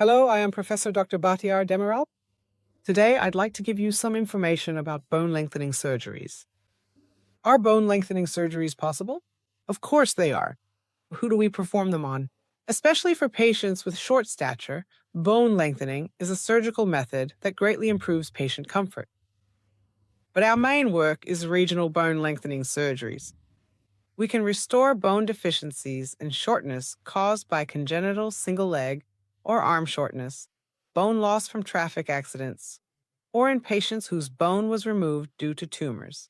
Hello, I am Professor Dr. Bahtiyar Demiralp. Today, I'd like to give you some information about bone lengthening surgeries. Are bone lengthening surgeries possible? Of course they are. Who do we perform them on? Especially for patients with short stature, bone lengthening is a surgical method that greatly improves patient comfort. But our main work is regional bone lengthening surgeries. We can restore bone deficiencies and shortness caused by congenital single leg or arm shortness, bone loss from traffic accidents, or in patients whose bone was removed due to tumors,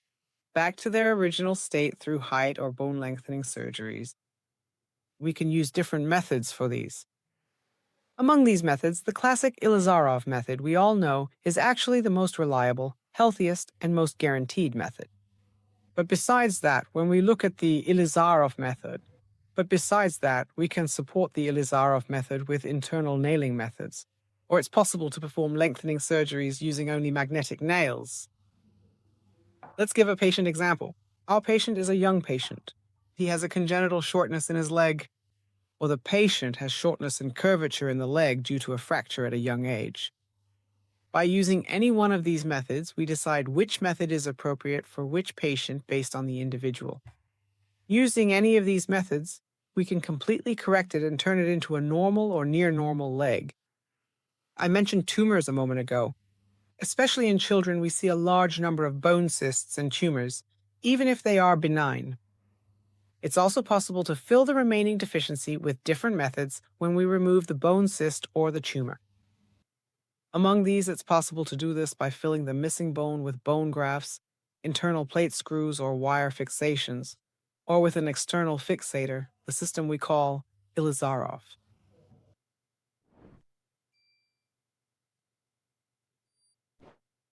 back to their original state through height or bone lengthening surgeries. We can use different methods for these. Among these methods, the classic Ilizarov method we all know is actually the most reliable, healthiest, and most guaranteed method. But besides that, when we look at the Ilizarov method, we can support the Ilizarov method with internal nailing methods, or it's possible to perform lengthening surgeries using only magnetic nails. Let's give a patient example. Our patient is a young patient. He has a congenital shortness in his leg, or the patient has shortness and curvature in the leg due to a fracture at a young age. By using any one of these methods, we decide which method is appropriate for which patient based on the individual. Using any of these methods, we can completely correct it and turn it into a normal or near normal leg. I mentioned tumors a moment ago. Especially in children, we see a large number of bone cysts and tumors, even if they are benign. It's also possible to fill the remaining deficiency with different methods when we remove the bone cyst or the tumor. Among these, it's possible to do this by filling the missing bone with bone grafts, internal plate screws or wire fixations, or with an external fixator, the system we call Ilizarov.